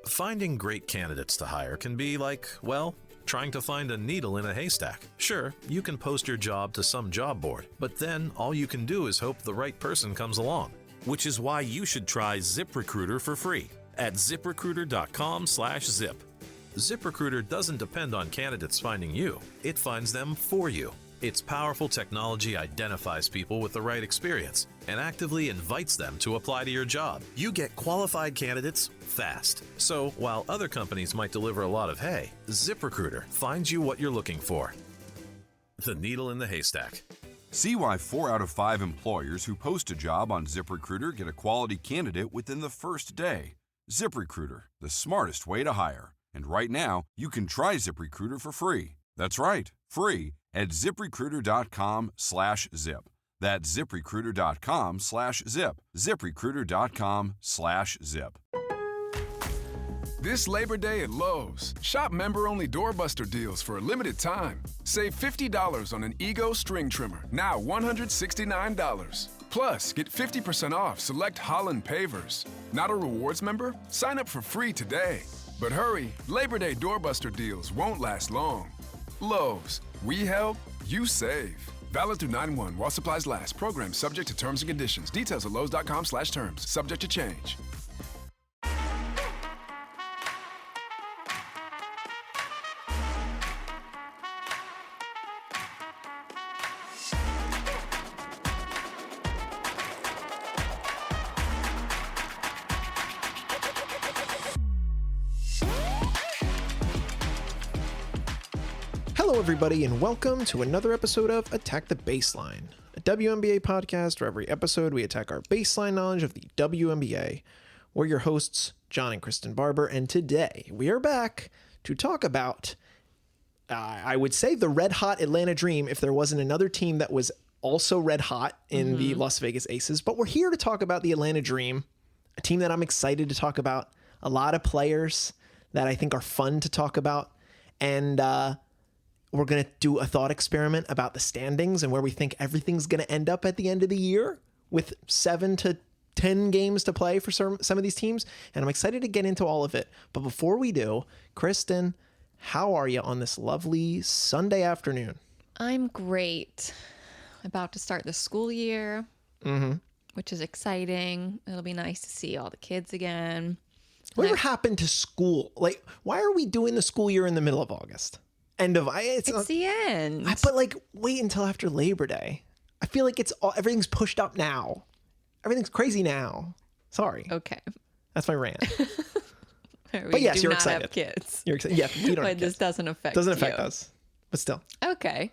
Finding great candidates to hire can be like, well, trying to find a needle in a haystack. Sure, you can post your job to some job board, but then all you can do is hope the right person comes along. Which is why you should try ZipRecruiter for free at ziprecruiter.com/zip. ZipRecruiter doesn't depend on candidates finding you. It finds them for you. Its powerful technology identifies people with the right experience and actively invites them to apply to your job. You get qualified candidates fast. So while other companies might deliver a lot of hay, ZipRecruiter finds you what you're looking for. The needle in the haystack. See why 4 out of 5 employers who post a job on ZipRecruiter get a quality candidate within the first day. ZipRecruiter, the smartest way to hire. And right now, you can try ZipRecruiter for free. That's right, free at ziprecruiter.com/zip. That's ziprecruiter.com/zip. ziprecruiter.com/zip. This Labor Day at Lowe's, shop member-only doorbuster deals for a limited time. Save $50 on an Ego string trimmer, now $169. Plus, get 50% off select Holland pavers. Not a rewards member? Sign up for free today. But hurry, Labor Day doorbuster deals won't last long. Lowe's, we help, you save. Valid through 9/1 while supplies last. Program subject to terms and conditions. Details at lowes.com/terms. Subject to change. Hello, everybody, and welcome to another episode of Attack the Baseline, a WNBA podcast where every episode we attack our baseline knowledge of the WNBA. We're your hosts, John and Kristen Barber, and today we are back to talk about, I would say, the red-hot Atlanta Dream if there wasn't another team that was also red-hot in the Las Vegas Aces. But we're here to talk about the Atlanta Dream, a team that I'm excited to talk about, a lot of players that I think are fun to talk about, and we're going to do a thought experiment about the standings and where we think everything's going to end up at the end of the year with 7 to 10 games to play for some of these teams. And I'm excited to get into all of it. But before we do, Kristen, how are you on this lovely Sunday afternoon? I'm great. About to start the school year, which is exciting. It'll be nice to see all the kids again. Whatever happened to school? Like, why are we doing the school year in the middle of August? It's the end. But wait until after Labor Day. I feel like everything's pushed up now. Everything's crazy now. Sorry. Okay. That's my rant. But yes, you're not excited. Have kids. You're excited. Yeah, we don't. But have this kids. doesn't affect us. But still. Okay.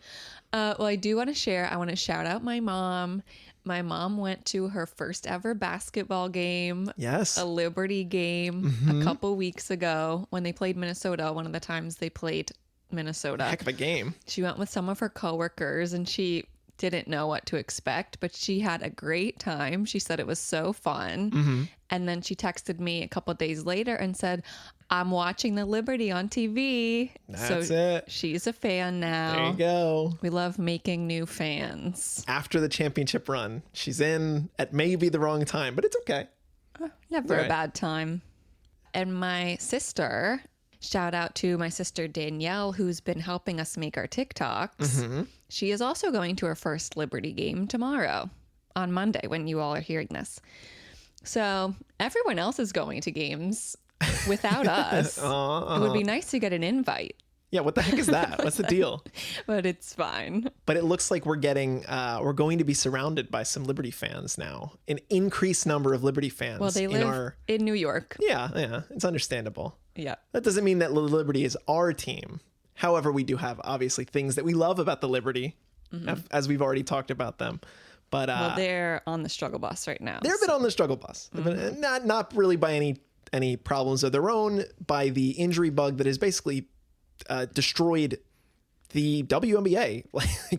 Well, I do want to share. I want to shout out my mom. My mom went to her first ever basketball game. Yes. A Liberty game a couple weeks ago when they played Minnesota. One of the times they played Minnesota. Heck of a game. She went with some of her coworkers and she didn't know what to expect, but she had a great time. She said it was so fun. And then she texted me a couple of days later and said, I'm watching the Liberty on TV. That's it. She's a fan now. There you go. We love making new fans. After the championship run, she's in at maybe the wrong time, but it's okay. Never a bad time. And my sister, shout out to my sister Danielle, who's been helping us make our TikToks. She is also going to her first Liberty game tomorrow on Monday when you all are hearing this. So everyone else is going to games without us. It would be nice to get an invite. Yeah, what the heck is that? What's the deal? But it's fine. But it looks like we're going to be surrounded by some Liberty fans now. An increased number of Liberty fans. Well, they live in New York. Yeah, it's understandable. Yeah. That doesn't mean that Liberty is our team. However, we do have obviously things that we love about the Liberty, as we've already talked about them. But they're on the struggle bus right now. They've been on the struggle bus, but not really by any problems of their own, by the injury bug that has basically destroyed the WNBA.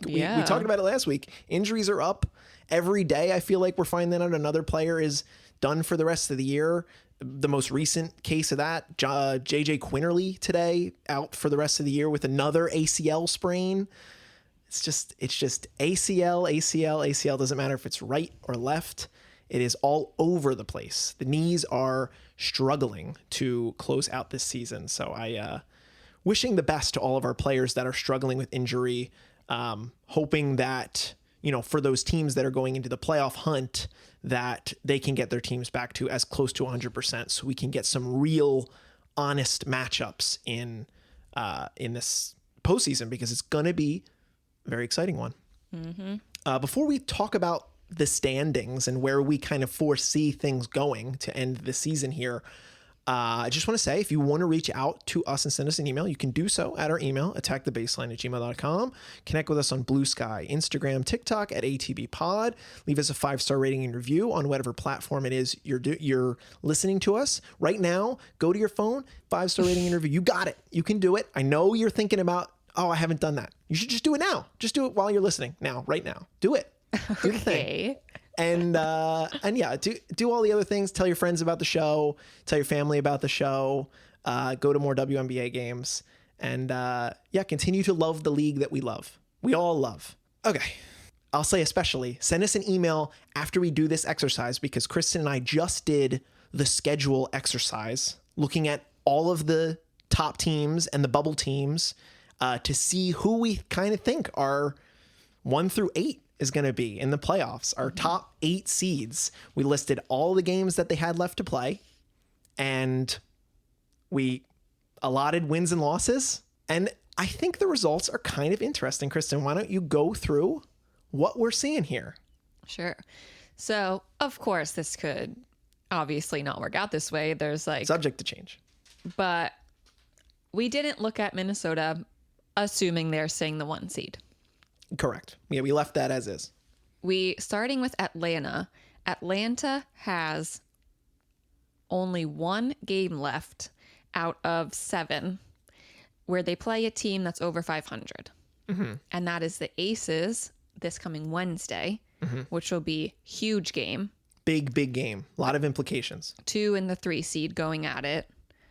We talked about it last week. Injuries are up every day. I feel like we're finding out another player is done for the rest of the year. The most recent case of that, JJ Quinterly today, out for the rest of the year with another ACL sprain. It's just ACL. Doesn't matter if it's right or left. It is all over the place. The knees are struggling to close out this season. So I wishing the best to all of our players that are struggling with injury, hoping that, for those teams that are going into the playoff hunt, that they can get their teams back to as close to 100% so we can get some real honest matchups in this postseason, because it's going to be a very exciting one. Before we talk about the standings and where we kind of foresee things going to end the season here, I just want to say, if you want to reach out to us and send us an email, you can do so at our email, attackthebaseline@gmail.com. Connect with us on Bluesky, Instagram, TikTok at ATBPod. Leave us a 5-star rating and review on whatever platform it is you're listening to us. Right now, go to your phone, 5-star rating and review. You got it. You can do it. I know you're thinking about, I haven't done that. You should just do it now. Just do it while you're listening. Now, right now. Do it. Do the thing. And yeah, do all the other things. Tell your friends about the show. Tell your family about the show. Go to more WNBA games. And continue to love the league that we love. We all love. Okay. I'll say especially, send us an email after we do this exercise, because Kristen and I just did the schedule exercise, looking at all of the top teams and the bubble teams to see who we kind of think are 1 through 8 is going to be in the playoffs. Our top 8 seeds. We listed all the games that they had left to play, and we allotted wins and losses. And I think the results are kind of interesting. Kristen, why don't you go through what we're seeing here? Sure. So, of course, this could obviously not work out this way. There's subject to change. But we didn't look at Minnesota assuming they're staying the 1 seed. Correct. Yeah, we left that as is. Starting with Atlanta. Atlanta has only 1 game left out of 7 where they play a team that's over 500. And that is the Aces this coming Wednesday, which will be huge game. Big game. A lot of implications. 2 and the 3 seed going at it.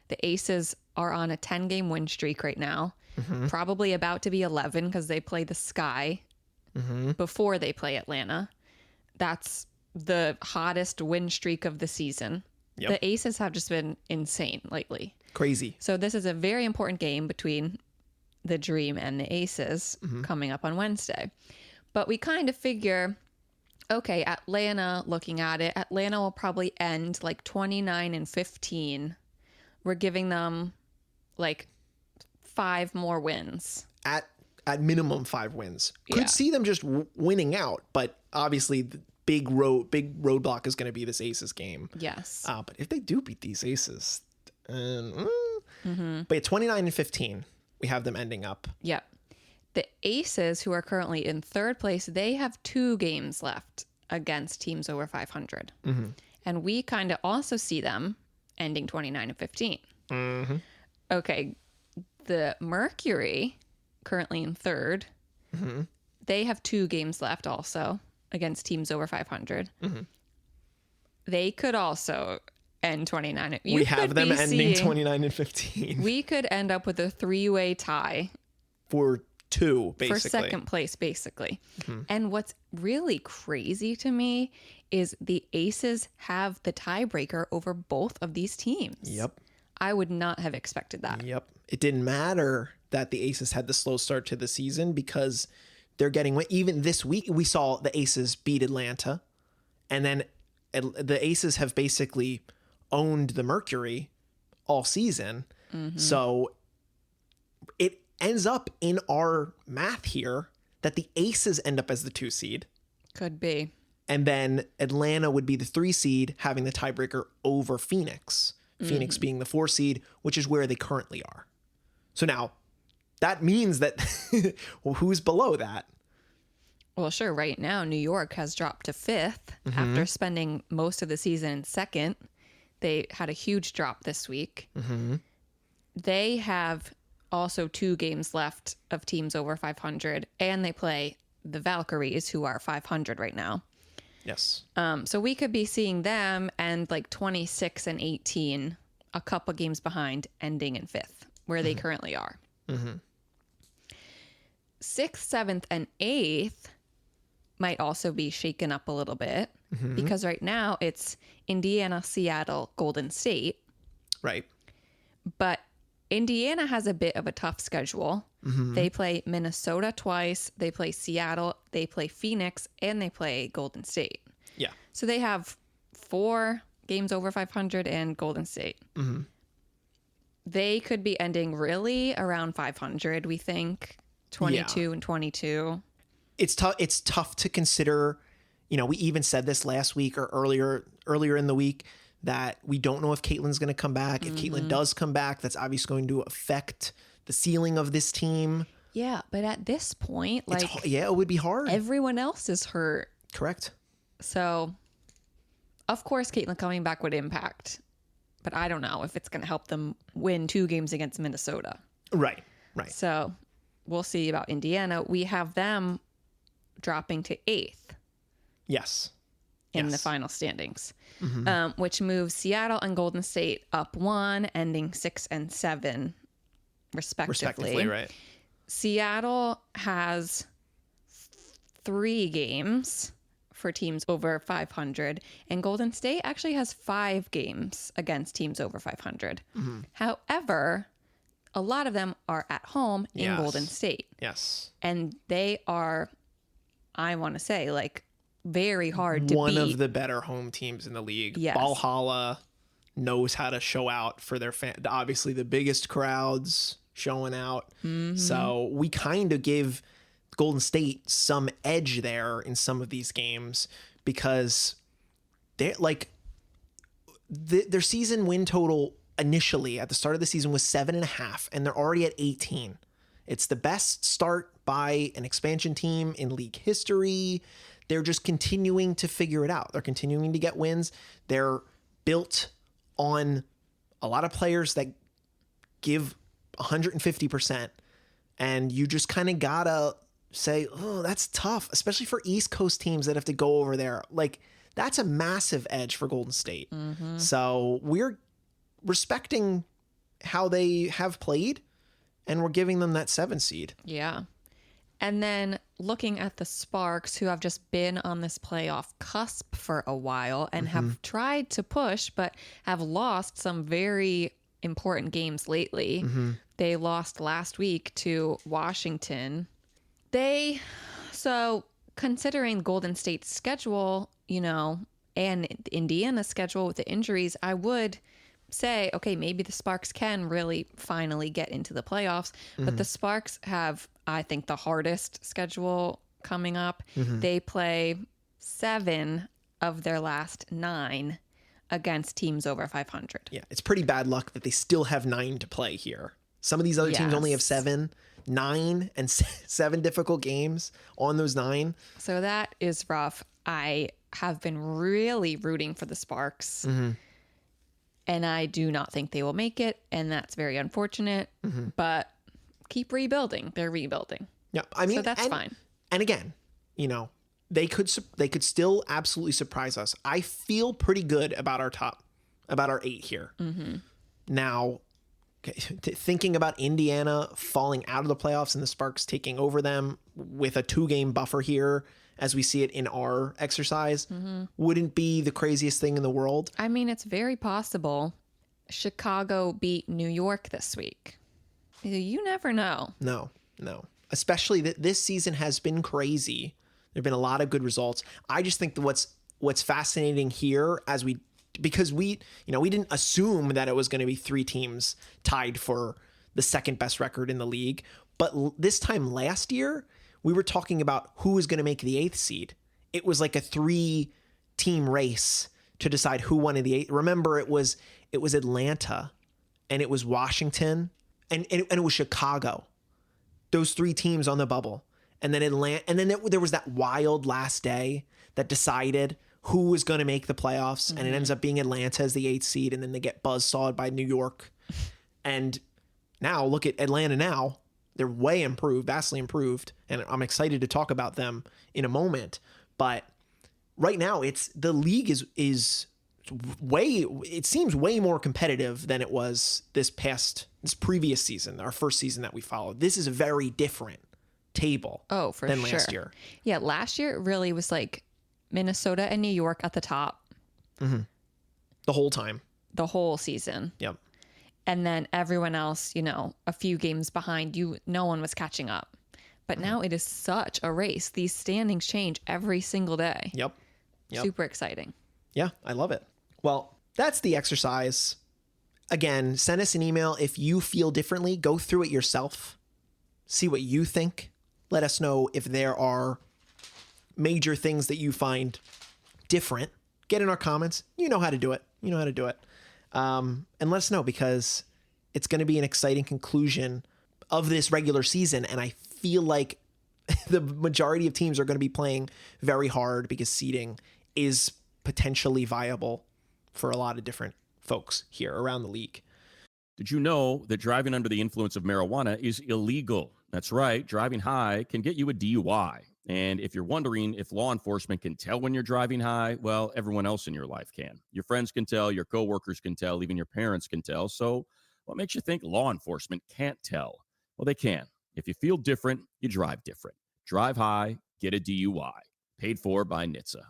The Aces are on a 10-game win streak right now. Probably about to be 11 because they play the Sky before they play Atlanta. That's the hottest win streak of the season. Yep. The Aces have just been insane lately. Crazy. So this is a very important game between the Dream and the Aces coming up on Wednesday. But we kind of figure, okay, Atlanta, looking at it, Atlanta will probably end 29-15. We're giving them 5 more wins. At minimum 5 wins. Could see them just winning out, but obviously the big roadblock is going to be this Aces game. Yes. But if they do beat these Aces, but 29-15, we have them ending up. Yep. The Aces, who are currently in 3rd place, they have 2 games left against teams over 500. And we kind of also see them ending 29-15. Okay. The Mercury, currently in 3rd, they have 2 games left also against teams over 500. They could also end 29. We have them ending 29-15. We could end up with a 3-way tie. For 2, basically. For 2nd place, basically. And what's really crazy to me is the Aces have the tiebreaker over both of these teams. Yep. I would not have expected that. Yep. It didn't matter that the Aces had the slow start to the season, because they're getting, even this week, we saw the Aces beat Atlanta, and then the Aces have basically owned the Mercury all season. So it ends up in our math here that the Aces end up as the 2 seed. Could be. And then Atlanta would be the 3 seed, having the tiebreaker over Phoenix. Phoenix being the 4 seed, which is where they currently are. So now that means that who's below that? Well, sure. Right now, New York has dropped to 5th after spending most of the season in 2nd. They had a huge drop this week. They have also 2 games left of teams over 500, and they play the Valkyries, who are 500 right now. Yes. So we could be seeing them end 26-18, a couple games behind, ending in 5th, where they currently are. 6th, 7th, and 8th might also be shaken up a little bit because right now it's Indiana, Seattle, Golden State. Right. But Indiana has a bit of a tough schedule. They play Minnesota twice, they play Seattle, they play Phoenix, and they play Golden State. Yeah. So they have 4 games over 500 and Golden State. They could be ending really around 500, we think, 22 and 22. It's tough. It's tough to consider. You know, we even said this last week or earlier in the week that we don't know if Caitlin's going to come back. If Caitlin does come back, that's obviously going to affect the ceiling of this team. Yeah, but at this point, like, it would be hard. Everyone else is hurt. Correct. So, of course, Caitlin coming back would impact, but I don't know if it's going to help them win 2 games against Minnesota. Right. So, we'll see about Indiana. We have them dropping to 8th. Yes. In the final standings, which moves Seattle and Golden State up 1, ending 6 and 7, respectively. Right. Seattle has 3 games for teams over 500, and Golden State actually has 5 games against teams over 500. However, a lot of them are at home in Golden State. Yes. And they are, I want to say, like, very hard to beat. One of the better home teams in the league. Yes. Valhalla knows how to show out for their obviously the biggest crowds showing out. So we kind of give Golden State some edge there in some of these games because they're like their season win total initially at the start of the season was 7.5, and they're already at 18. It's the best start by an expansion team in league history. They're just continuing to figure it out. They're continuing to get wins. They're built on a lot of players that give 150%. And you just kind of gotta say, oh, that's tough, especially for East Coast teams that have to go over there. Like, that's a massive edge for Golden State. So we're respecting how they have played, and we're giving them that 7 seed. Yeah. And then looking at the Sparks, who have just been on this playoff cusp for a while and have tried to push, but have lost some very important games lately. They lost last week to Washington. So considering Golden State's schedule, and Indiana's schedule with the injuries, I would say, okay, maybe the Sparks can really finally get into the playoffs. But the Sparks have, I think, the hardest schedule coming up. They play 7 of their last 9 against teams over 500. Yeah, it's pretty bad luck that they still have 9 to play here. Some of these other teams only have 7, 9, and 7 difficult games on those 9. So that is rough. I have been really rooting for the Sparks. And I do not think they will make it, and that's very unfortunate. But keep rebuilding. They're rebuilding. Yeah, I mean, so that's fine. And again, they could still absolutely surprise us. I feel pretty good about our 8 here. Now, thinking about Indiana falling out of the playoffs and the Sparks taking over them with a 2-game buffer here, as we see it in our exercise, wouldn't be the craziest thing in the world. I mean, it's very possible. Chicago beat New York this week. You never know. No. Especially that this season has been crazy. There have been a lot of good results. I just think that what's fascinating here because we didn't assume that it was going to be 3 teams tied for the second best record in the league. But this time last year, we were talking about who was going to make the 8th seed. It was like a 3-team race to decide who wanted the 8th. Remember, it was Atlanta, and it was Washington, and it was Chicago. Those 3 teams on the bubble, and then Atlanta, and then there was that wild last day that decided who was going to make the playoffs, and it ends up being Atlanta as the 8th seed, and then they get buzzsawed by New York. And now look at Atlanta now. They're way improved, vastly improved, and I'm excited to talk about them in a moment. But right now, the league is way, it seems way more competitive than it was this previous season, our first season that we followed. This is very different table for than sure. last year. Yeah, last year it really was like Minnesota and New York at the top. Mm-hmm. The whole time. The whole season. Yep. And then everyone else, a few games behind you, no one was catching up. But now it is such a race. These standings change every single day. Yep. Super exciting. Yeah, I love it. Well, that's the exercise. Again, send us an email if you feel differently. Go through it yourself. See what you think. Let us know if there are major things that you find different. Get in our comments. You know how to do it. And let us know, because it's going to be an exciting conclusion of this regular season. And I feel like the majority of teams are going to be playing very hard because seeding is potentially viable for a lot of different folks here around the league. Did you know that driving under the influence of marijuana is illegal? That's right. Driving high can get you a DUI. And if you're wondering if law enforcement can tell when you're driving high, well, everyone else in your life can. Your friends can tell, your coworkers can tell, even your parents can tell. So what makes you think law enforcement can't tell? Well, they can. If you feel different, you drive different. Drive high, get a DUI. Paid for by NHTSA.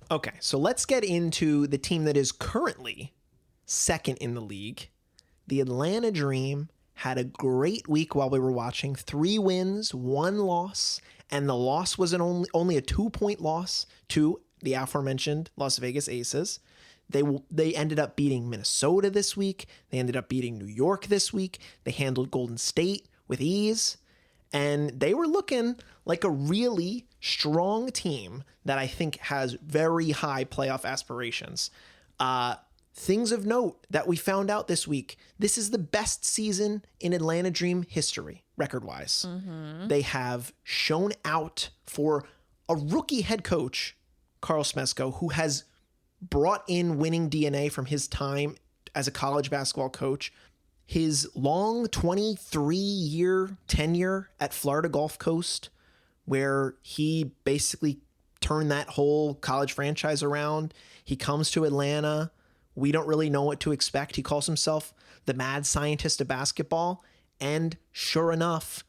Okay, so let's get into the team that is currently second in the league. The Atlanta Dream had a great week while we were watching. 3 wins, 1 loss, and the loss was only a 2-point loss to the aforementioned Las Vegas Aces. They ended up beating Minnesota this week. They ended up beating New York this week. They handled Golden State with ease. And they were looking like a really strong team that I think has very high playoff aspirations. Things of note that we found out this week. This is the best season in Atlanta Dream history, record-wise. Mm-hmm. They have shown out for a rookie head coach, Carl Smesko, who has brought in winning DNA from his time as a college basketball coach. His long 23-year tenure at Florida Gulf Coast, where he basically turned that whole college franchise around. He comes to Atlanta. We don't really know what to expect. He calls himself the mad scientist of basketball. And sure enough,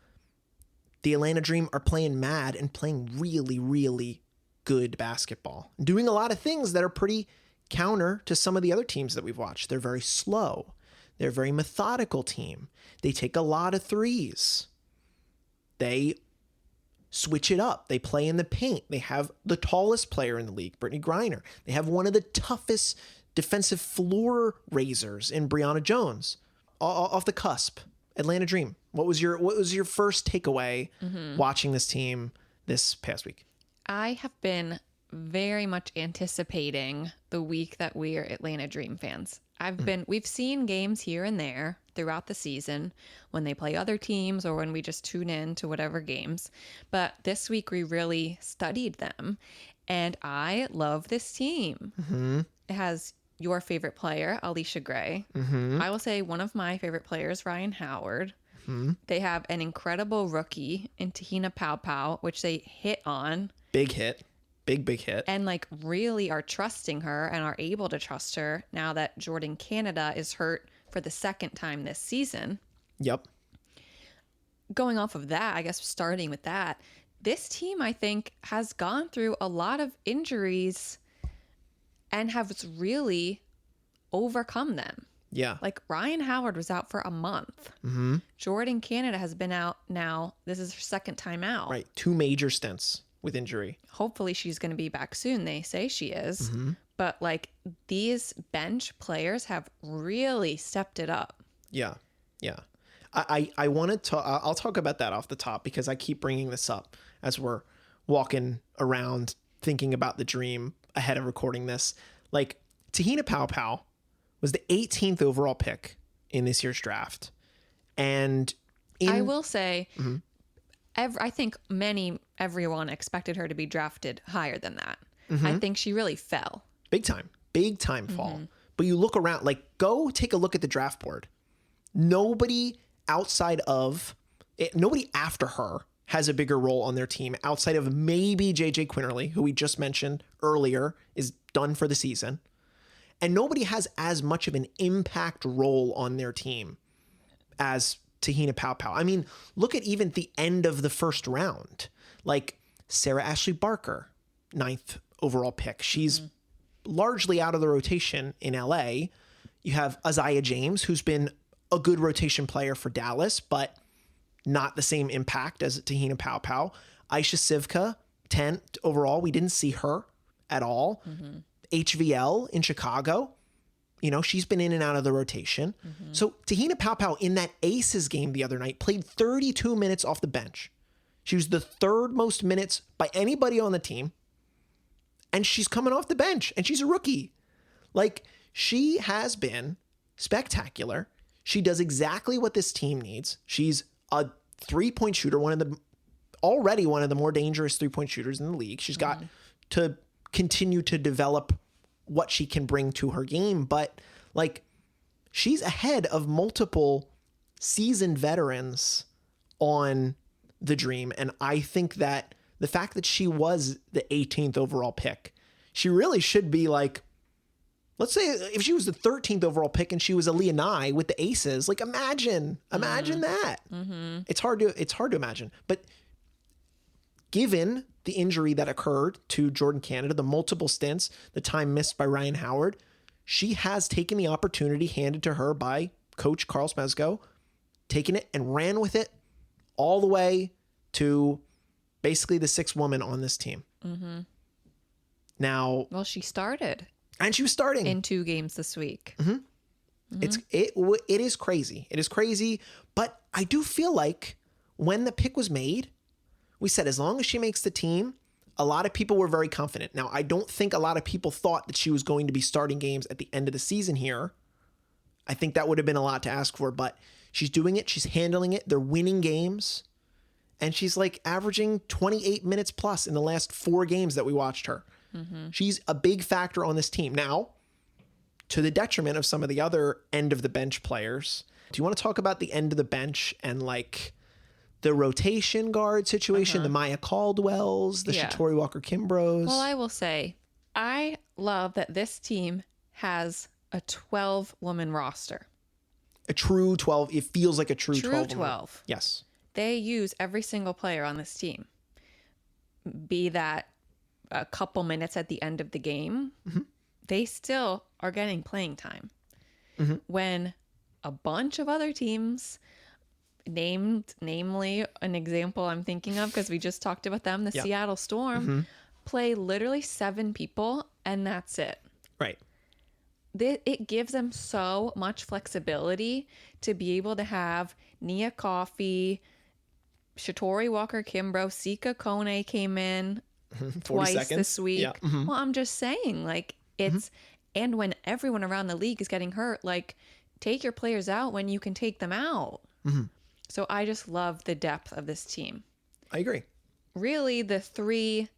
the Atlanta Dream are playing mad and playing really, really good basketball. Doing a lot of things that are pretty counter to some of the other teams that we've watched. They're very slow. They're a very methodical team. They take a lot of threes. They switch it up. They play in the paint. They have the tallest player in the league, Brittany Griner. They have one of the toughest defensive floor raisers in Brianna Jones. Off the cusp. Atlanta Dream. What was your first takeaway watching this team this past week? I have been very much anticipating the week that we are Atlanta Dream fans. We've seen games here and there throughout the season when they play other teams or when we just tune in to whatever games. But this week we really studied them, and I love this team. Mm-hmm. It has your favorite player, Allisha Gray. Mm-hmm. I will say one of my favorite players, Ryan Howard. Mm-hmm. They have an incredible rookie in Tahina Pau, which they hit on. Big hit. Big hit. And really are trusting her and are able to trust her now that Jordan Canada is hurt for the second time this season. Yep. Going off of that, I guess starting with that, this team, I think, has gone through a lot of injuries and has really overcome them. Yeah. Ryan Howard was out for a month. Mm-hmm. Jordan Canada has been out now. This is her second time out. Right. 2 major stints with injury. Hopefully she's going to be back soon. They say she is. Mm-hmm. But these bench players have really stepped it up. Yeah. Yeah. I wanted to, I'll talk about that off the top because I keep bringing this up as we're walking around thinking about the Dream ahead of recording this. Tahina Pau was the 18th overall pick in this year's draft. And I will say, mm-hmm. I think everyone expected her to be drafted higher than that. Mm-hmm. I think she really fell. Big time fall. Mm-hmm. But you look around, go take a look at the draft board. Nobody after her has a bigger role on their team outside of maybe JJ Quinterly, who we just mentioned earlier, is done for the season. And nobody has as much of an impact role on their team as Tahina Paopao. I mean, look at even the end of the first round. Like Sarah Ashley Barker, 9th overall pick. She's largely out of the rotation in LA. You have Isaiah James, who's been a good rotation player for Dallas, but not the same impact as Tahina Paopao. Aisha Sivka, 10th overall. We didn't see her at all. HVL in Chicago. You know, she's been in and out of the rotation. So Tahina Paopao in that Aces game the other night played 32 minutes off the bench. She was the 3rd most minutes by anybody on the team. And she's coming off the bench and she's a rookie. Like, she has been spectacular. She does exactly what this team needs. She's a 3-point shooter, already one of the more dangerous 3-point shooters in the league. She's got to continue to develop what she can bring to her game, but like, she's ahead of multiple seasoned veterans on the Dream. And I think that the fact that she was the 18th overall pick, she really should be like, let's say if she was the 13th overall pick and she was a Leonai with the Aces, like imagine that. It's hard to imagine. But given the injury that occurred to Jordan Canada, the multiple stints, the time missed by Ryan Howard, she has taken the opportunity handed to her by Coach Carl Smezko, taken it and ran with it all the way to basically the 6th woman on this team. Now, well, she started. And she was starting in 2 games this week. It is crazy. It is crazy. But I do feel like when the pick was made, we said, as long as she makes the team, a lot of people were very confident. Now, I don't think a lot of people thought that she was going to be starting games at the end of the season here. I think that would have been a lot to ask for, but she's doing it. She's handling it. They're winning games. And she's like averaging 28 minutes plus in the last 4 games that we watched her. She's a big factor on this team. Now, to the detriment of some of the other end of the bench players, do you want to talk about the end of the bench and like the rotation guard situation, the Maya Caldwells, the Shatori Walker-Kimbroughs? Well, I will say, I love that this team has a 12-woman roster. A true 12. It feels like a true 12. 12. Yes. They use every single player on this team. Be that a couple minutes at the end of the game, they still are getting playing time. When a bunch of other teams, namely an example I'm thinking of because we just talked about them, the Seattle Storm, play literally 7 people and that's it. Right. It gives them so much flexibility to be able to have Nia Coffey, Shatori Walker-Kimbrough, Sika Kone came in twice seconds this week. Yeah. Well, I'm just saying, like, it's, and when everyone around the league is getting hurt, like, take your players out when you can take them out. So I just love the depth of this team. I agree. Really, the 3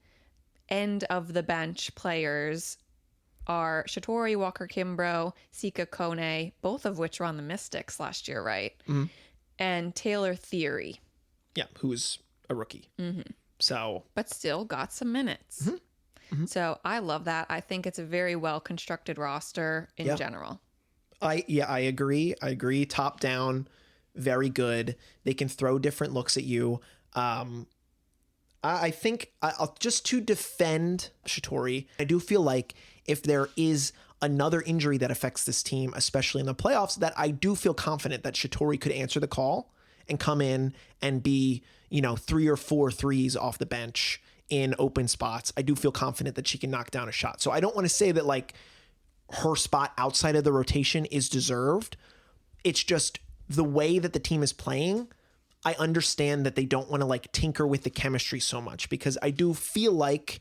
end of the bench players are Shatori Walker-Kimbrough, Sika Kone, both of which were on the Mystics last year, right? And Taylor Theory. Yeah, who was a rookie. So, but still got some minutes. So I love that. I think it's a very well constructed roster in general. I agree. Top down, very good. They can throw different looks at you. I think I'll just to defend Shatori, I do feel like if there is another injury that affects this team, especially in the playoffs, that I do feel confident that Shatori could answer the call and come in and be, 3 or 4 threes off the bench in open spots. I do feel confident that she can knock down a shot. So I don't want to say that like her spot outside of the rotation is deserved. It's just the way that the team is playing. I understand that they don't want to like tinker with the chemistry so much because I do feel like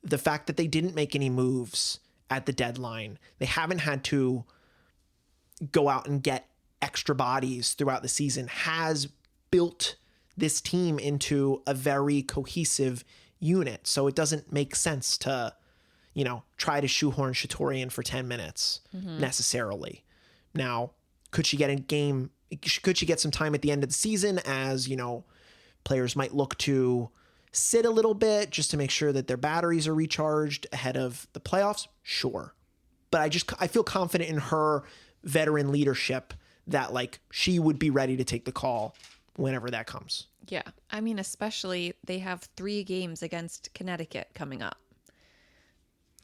the fact that they didn't make any moves at the deadline, they haven't had to go out and get extra bodies throughout the season, has built this team into a very cohesive unit. So it doesn't make sense to, try to shoehorn Shatori in for 10 minutes necessarily. Now, could she get some time at the end of the season as, players might look to sit a little bit just to make sure that their batteries are recharged ahead of the playoffs? Sure. But I feel confident in her veteran leadership that like she would be ready to take the call whenever that comes. Yeah. I mean, especially they have 3 games against Connecticut coming up.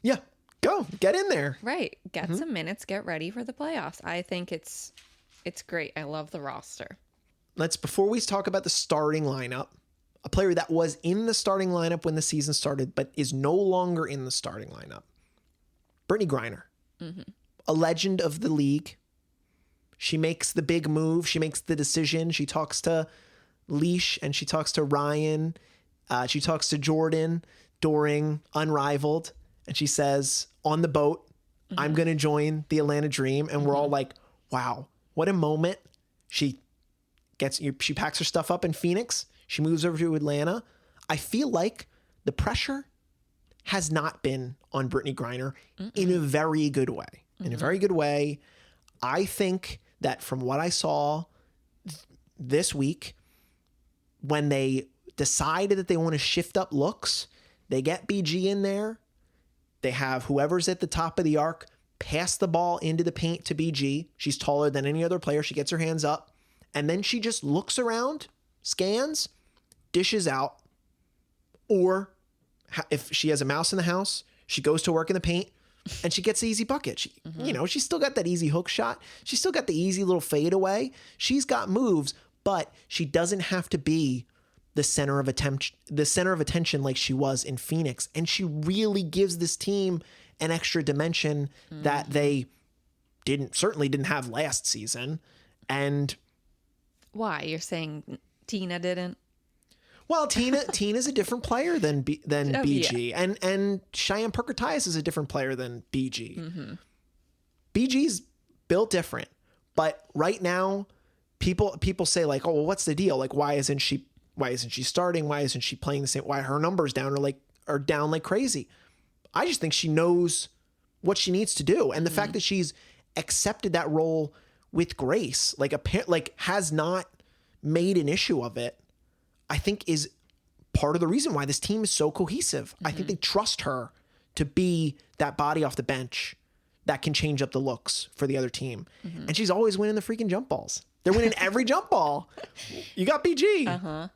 Yeah. Go. Get in there. Right. Get some minutes. Get ready for the playoffs. I think it's great. I love the roster. Before we talk about the starting lineup, a player that was in the starting lineup when the season started, but is no longer in the starting lineup, Brittany Griner, a legend of the league. She makes the big move. She makes the decision. She talks to Leash and she talks to Ryan. She talks to Jordan during Unrivaled. And she says, on the boat, I'm going to join the Atlanta Dream. And we're all like, wow, what a moment. She packs her stuff up in Phoenix. She moves over to Atlanta. I feel like the pressure has not been on Brittany Griner in a very good way. In a very good way. I think that from what I saw this week, when they decided that they want to shift up looks, they get BG in there. They have whoever's at the top of the arc pass the ball into the paint to BG. She's taller than any other player. She gets her hands up. And then she just looks around, scans, dishes out. Or if she has a mouse in the house, she goes to work in the paint and she gets the easy bucket. She, she's still got that easy hook shot. She's still got the easy little fadeaway. She's got moves, but she doesn't have to be the center of attention like she was in Phoenix. And she really gives this team an extra dimension that they certainly didn't have last season. And why? You're saying Tina didn't? Well, Tina's a different player than BG. Yeah. And Cheyenne Perkatias is a different player than BG. BG's built different. But right now, people say like, oh, well, what's the deal? Like, why isn't she starting? Why isn't she playing the same? Why her numbers are down like crazy? I just think she knows what she needs to do. And the fact that she's accepted that role with grace, has not made an issue of it, I think is part of the reason why this team is so cohesive. I think they trust her to be that body off the bench that can change up the looks for the other team. And she's always winning the freaking jump balls. They're winning every jump ball. You got BG.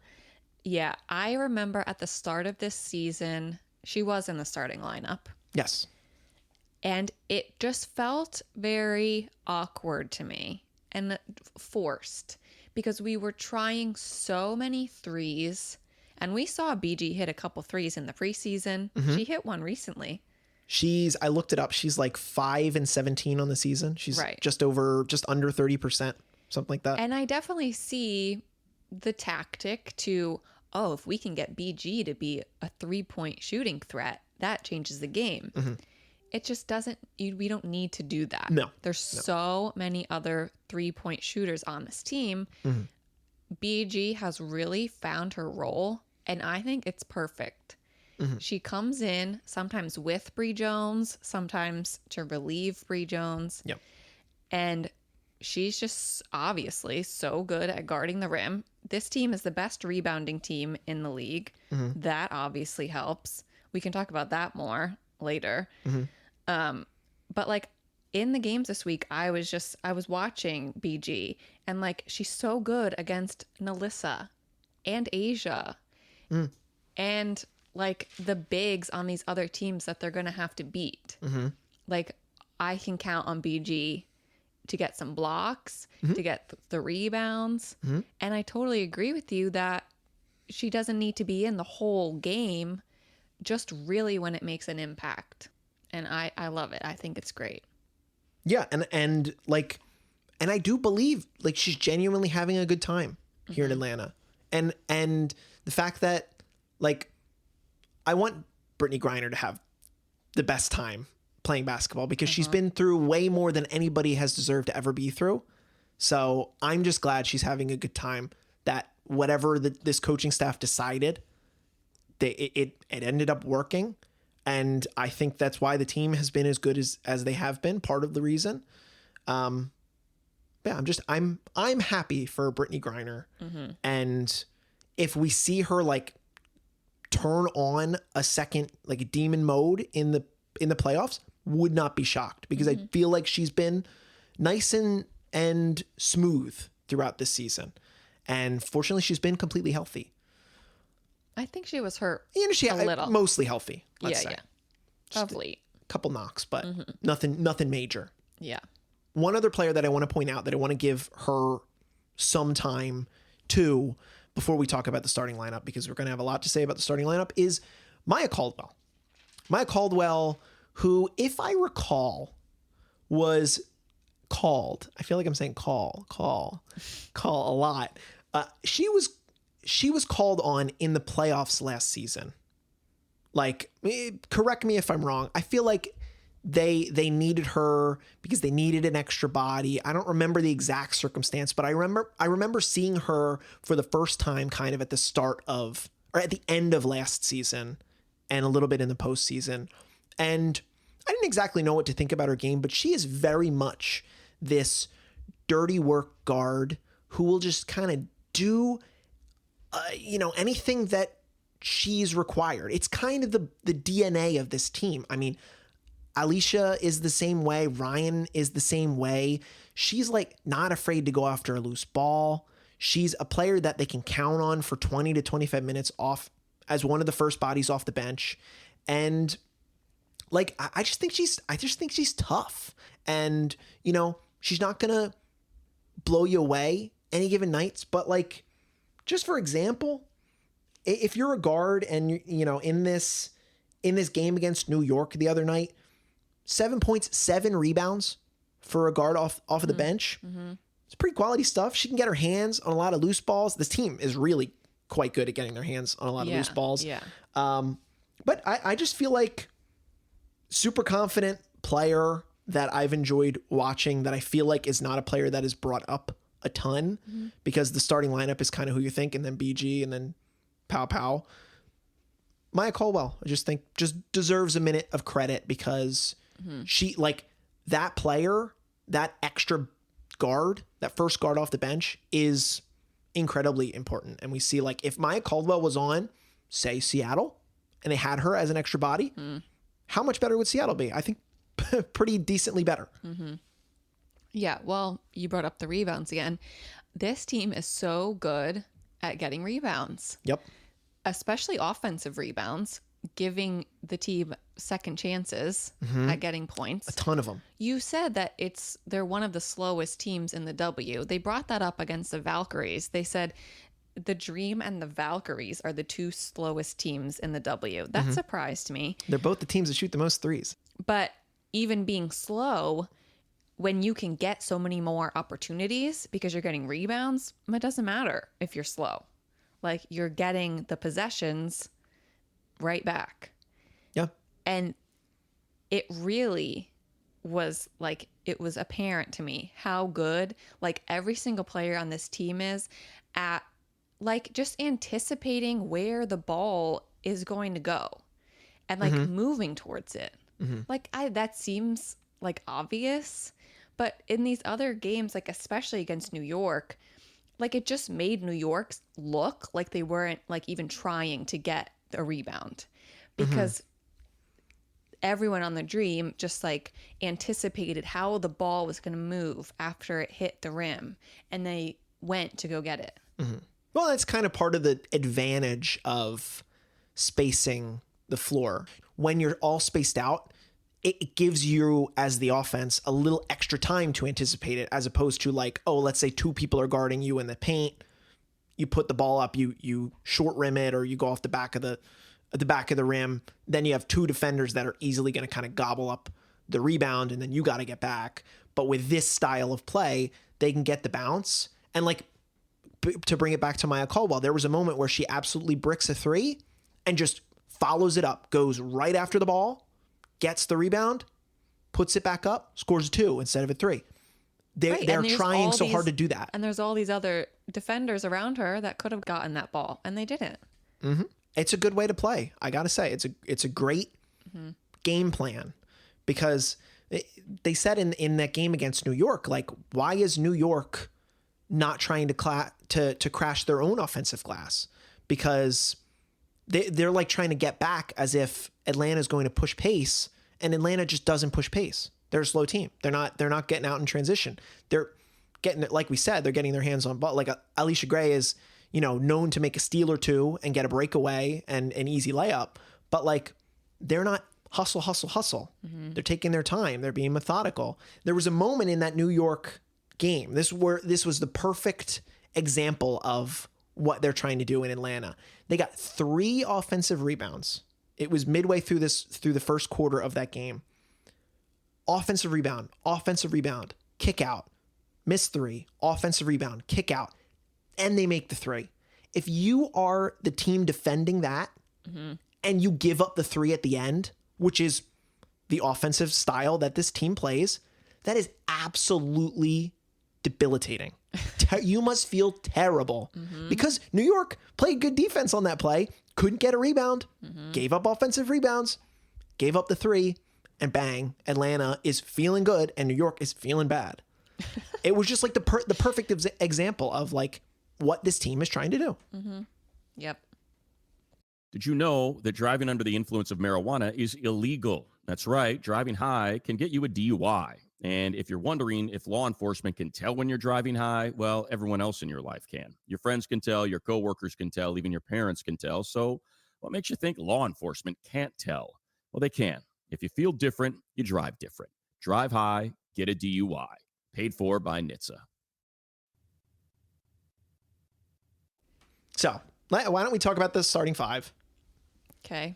Yeah, I remember at the start of this season, she was in the starting lineup. Yes. And it just felt very awkward to me and forced because we were trying so many threes. And we saw BG hit a couple threes in the preseason. She hit one recently. I looked it up. She's like 5-17 on the season. She's just under 30%, something like that. And I definitely see the tactic to, if we can get BG to be a 3-point shooting threat, that changes the game. It just doesn't, we don't need to do that. No. There's so many other 3-point shooters on this team. BG has really found her role, and I think it's perfect. She comes in sometimes with Bree Jones, sometimes to relieve Bree Jones. Yep. And she's just obviously so good at guarding the rim. This team is the best rebounding team in the league. That obviously helps. We can talk about that more later. But like in the games this week, I was watching BG and like she's so good against Nalissa and Asia and like the bigs on these other teams that they're going to have to beat. Like I can count on BG to get some blocks, to get the rebounds. And I totally agree with you that she doesn't need to be in the whole game, just really when it makes an impact. And I love it. I think it's great. Yeah. And I do believe like she's genuinely having a good time here in Atlanta. And the fact that like, I want Brittany Griner to have the best time playing basketball because she's been through way more than anybody has deserved to ever be through. So I'm just glad she's having a good time, that whatever this coaching staff decided, it ended up working. And I think that's why the team has been as good as they have been, part of the reason. Yeah, I'm happy for Brittany Griner. And if we see her like turn on a second, like a demon mode in the playoffs, would not be shocked because I feel like she's been nice and and smooth throughout this season. And fortunately, she's been completely healthy. I think she was hurt a little. Mostly healthy, let's say. Of late. Couple knocks, but nothing major. Yeah. One other player that I want to point out that I want to give her some time to before we talk about the starting lineup, because we're going to have a lot to say about the starting lineup, is Maya Caldwell. Maya Caldwell, who, if I recall, was called. I feel like I'm saying call a lot. She was called on in the playoffs last season. Like, correct me if I'm wrong. I feel like they needed her because they needed an extra body. I don't remember the exact circumstance, but I remember seeing her for the first time kind of at the start of, or at the end of last season and a little bit in the postseason. And I didn't exactly know what to think about her game, but she is very much this dirty work guard who will just kind of do, anything that she's required. It's kind of the DNA of this team. I mean, Allisha is the same way. Ryan is the same way. She's like not afraid to go after a loose ball. She's a player that they can count on for 20 to 25 minutes off as one of the first bodies off the bench. And like, I just think she's tough. And, she's not going to blow you away any given nights. But like, just for example, if you're a guard and in this game against New York the other night, 7 points, 7 rebounds for a guard off of the bench. Mm-hmm. It's pretty quality stuff. She can get her hands on a lot of loose balls. This team is really quite good at getting their hands on a lot of loose balls. Yeah. But I just feel like super confident player that I've enjoyed watching, that I feel like is not a player that is brought up a ton because the starting lineup is kind of who you think, and then BG and then Pow. Maya Caldwell, I just think just deserves a minute of credit because she, like, that player, that extra guard, that first guard off the bench is incredibly important. And we see, like, if Maya Caldwell was on, say, Seattle, and they had her as an extra body, how much better would Seattle be? I think pretty decently better. Mm-hmm. Yeah, well, you brought up the rebounds again. This team is so good at getting rebounds. Yep. Especially offensive rebounds, giving the team second chances at getting points. A ton of them. You said that they're one of the slowest teams in the W. They brought that up against the Valkyries. They said the Dream and the Valkyries are the 2 slowest teams in the W. That surprised me. They're both the teams that shoot the most threes. But even being slow, when you can get so many more opportunities because you're getting rebounds, it doesn't matter if you're slow. Like, you're getting the possessions right back. Yeah. And it really was like, it was apparent to me how good, like, every single player on this team is at, like, just anticipating where the ball is going to go and, like, moving towards it. Like, that seems, like, obvious. But in these other games, like, especially against New York, like, it just made New York look like they weren't, like, even trying to get a rebound because everyone on the Dream just, like, anticipated how the ball was going to move after it hit the rim, and they went to go get it. Well, that's kind of part of the advantage of spacing the floor. When you're all spaced out, it gives you, as the offense, a little extra time to anticipate it, as opposed to, like, oh, let's say 2 people are guarding you in the paint. You put the ball up, you short rim it, or you go off the back of the rim. Then you have 2 defenders that are easily going to kind of gobble up the rebound, and then you got to get back. But with this style of play, they can get the bounce. And, like, to bring it back to Maya Caldwell, there was a moment where she absolutely bricks a 3 and just follows it up, goes right after the ball, gets the rebound, puts it back up, scores a 2 instead of a 3. They're trying so hard to do that. And there's all these other defenders around her that could have gotten that ball, and they didn't. It's a good way to play. I got to say, it's a great game plan, because they said in that game against New York, like, why is New York not trying to crash their own offensive glass? Because they're like trying to get back as if Atlanta's going to push pace, and Atlanta just doesn't push pace. They're a slow team. They're not getting out in transition. getting it. Like we said, they're getting their hands on ball. Like Allisha Gray is, known to make a steal or two and get a breakaway and an easy layup. But like, they're not hustle. Mm-hmm. They're taking their time. They're being methodical. There was a moment in that New York game. This was the perfect example of what they're trying to do in Atlanta. They got 3 offensive rebounds. It was midway through the first quarter of that game. Offensive rebound, kick out, miss 3, offensive rebound, kick out, and they make the 3. If you are the team defending that and you give up the 3 at the end, which is the offensive style that this team plays, that is absolutely debilitating. You must feel terrible because New York played good defense on that play, couldn't get a rebound, gave up offensive rebounds, gave up the 3, and bang, Atlanta is feeling good and New York is feeling bad. It was just like the perfect example of like what this team is trying to do. Yep. Did you know that driving under the influence of marijuana is illegal? That's right. Driving high can get you a DUI. And if you're wondering if law enforcement can tell when you're driving high, well, everyone else in your life can. Your friends can tell, your coworkers can tell, even your parents can tell. So what makes you think law enforcement can't tell? Well, they can. If you feel different, you drive different. Drive high, get a DUI. Paid for by NHTSA. So why don't we talk about the starting 5? Okay.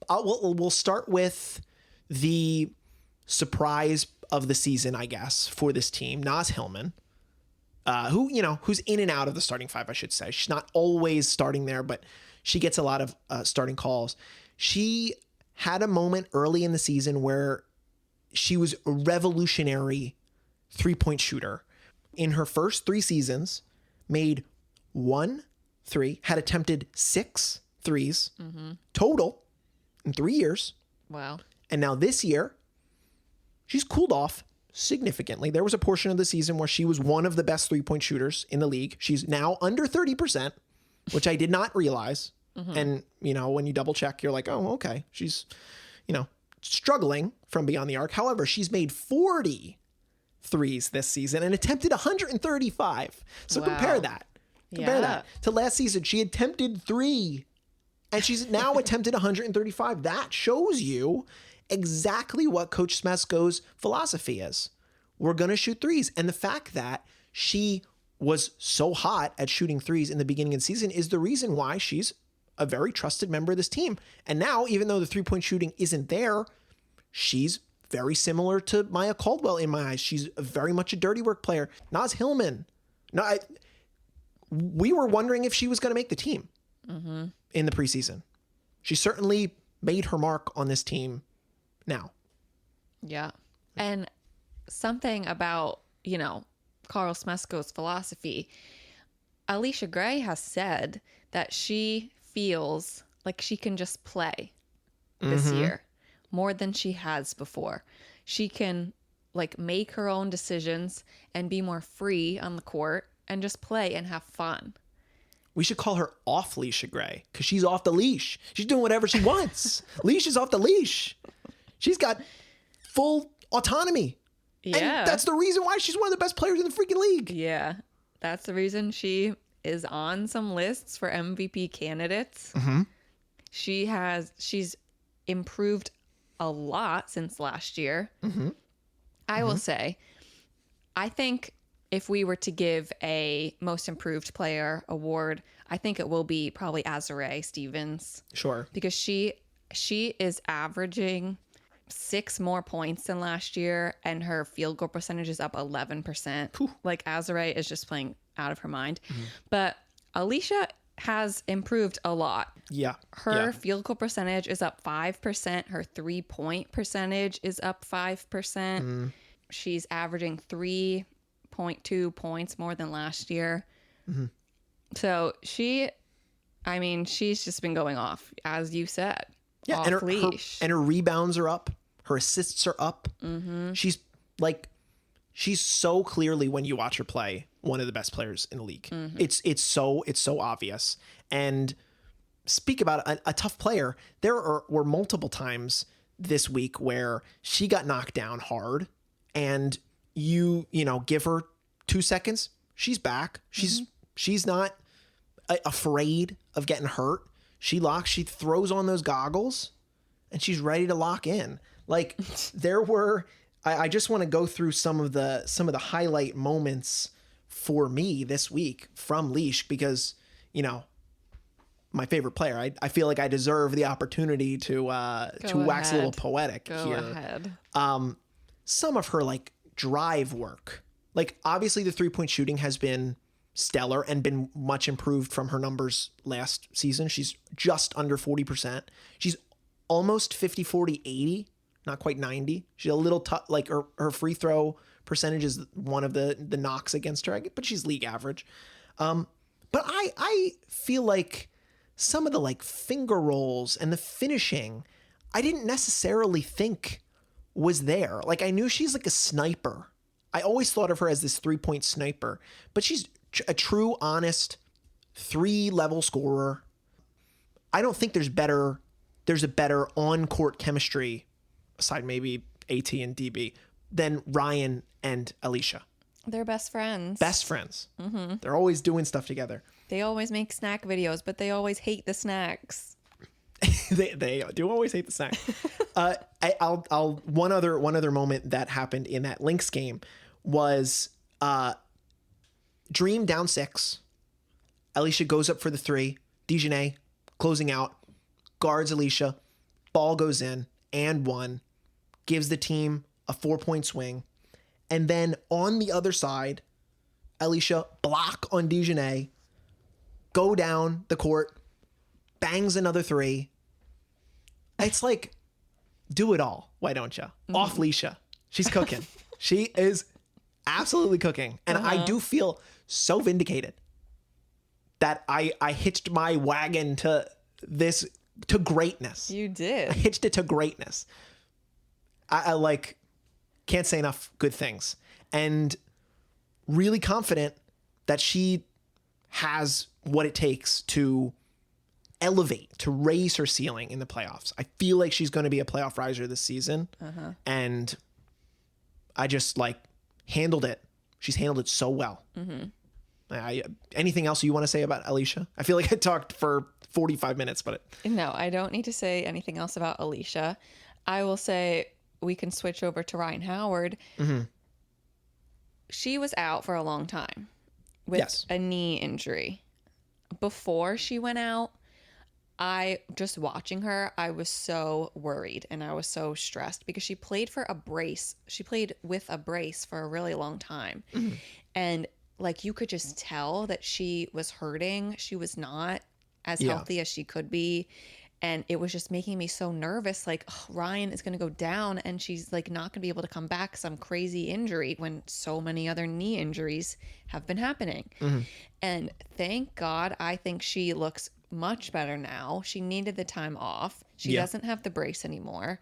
We'll start with the surprise of the season, I guess, for this team, Naz Hillman, who's in and out of the starting 5, I should say. She's not always starting there, but she gets a lot of starting calls. She had a moment early in the season where she was a revolutionary 3-point shooter. In her first 3 seasons, made 1 3, had attempted 6 threes total in 3 years. Wow. And now this year, she's cooled off significantly. There was a portion of the season where she was one of the best 3-point shooters in the league. She's now under 30%, which I did not realize. And, when you double check, you're like, oh, okay. She's, struggling from beyond the arc. However, she's made 40 threes this season and attempted 135. So wow. Compare that to last season. She attempted 3 and she's now attempted 135. That shows you exactly what Coach Smesko's philosophy is. We're going to shoot threes. And the fact that she was so hot at shooting threes in the beginning of the season is the reason why she's a very trusted member of this team. And now, even though the 3-point shooting isn't there, she's very similar to Maya Caldwell in my eyes. She's very much a dirty work player. Naz Hillman. We were wondering if she was going to make the team in the preseason. She certainly made her mark on this team now. Yeah. And something about, Carl Smesko's philosophy, Allisha Gray has said that she feels like she can just play this year more than she has before. She can make her own decisions and be more free on the court and just play and have fun. We should call her off Leisha Gray because she's off the leash. She's doing whatever she wants. Leash is off the leash. She's got full autonomy. Yeah. And that's the reason why she's one of the best players in the freaking league. Yeah. That's the reason she is on some lists for MVP candidates. She's improved a lot since last year. I will say, I think if we were to give a most improved player award, I think it will be probably Azurá Stevens. Sure. Because she is averaging 6 more points than last year, and her field goal percentage is up 11%. Azurá is just playing out of her mind. But Allisha has improved a lot. Yeah. Her field goal percentage is up 5%. Her 3-point percentage is up 5%. She's averaging 3.2 points more than last year. So she's just been going off, as you said. Yeah, off leash. And her rebounds are up. Her assists are up. She's so clearly, when you watch her play, one of the best players in the league. It's so obvious. And speak about a tough player. There were multiple times this week where she got knocked down hard, and you know, give her 2 seconds, she's back. She's not afraid of getting hurt. She throws on those goggles and she's ready to lock in. Like there were, I just want to go through some of the highlight moments for me this week from Leash because, you know, my favorite player. I feel like I deserve the opportunity to wax a little poetic here. Go ahead. Some of her like drive work, like obviously the 3-point shooting has been stellar and been much improved from her numbers last season. She's just under 40%. She's almost 50, 40, 80, not quite 90. She's a little tough. Like her free throw percentage is one of the knocks against her, but she's league average. But I feel like some of the like finger rolls and the finishing, I didn't necessarily think was there. Like I knew she's like a sniper. I always thought of her as this 3-point sniper, but she's a true, honest 3-level scorer. I don't think there's a better on-court chemistry, aside maybe AT and DB, than Ryan and Allisha. They're best friends. Best friends. Mm-hmm. They're always doing stuff together. They always make snack videos, but they always hate the snacks. they do always hate the snack. I'll one other moment that happened in that Lynx game was Dream down 6. Allisha goes up for the 3. Dejanay closing out, guards Allisha, ball goes in and 1, gives the team a 4-point swing. And then on the other side, Allisha block on Dejanay, go down the court, bangs another 3. It's like, do it all. Why don't you? Mm-hmm. Off Leisha. She's cooking. She is absolutely cooking. And I do feel so vindicated that I hitched my wagon to greatness. You did. I hitched it to greatness. I like, can't say enough good things. And really confident that she has what it takes to elevate, to raise her ceiling in the playoffs. I feel like she's going to be a playoff riser this season. And I just like handled it. She's handled it so well. Anything else you want to say about Allisha? I feel like I talked for 45 minutes, but no, I don't need to say anything else about Allisha. I will say we can switch over to Ryan Howard. She was out for a long time with a knee injury. Before she went out, just watching her, I was so worried and I was so stressed because she played for a brace. She played with a brace for a really long time. And like you could just tell that she was hurting. She was not as healthy as she could be. And it was just making me so nervous. Like, Ryan is going to go down and she's like not going to be able to come back some crazy injury when so many other knee injuries have been happening. And thank God, I think she looks much better now. She needed the time off. She doesn't have the brace anymore.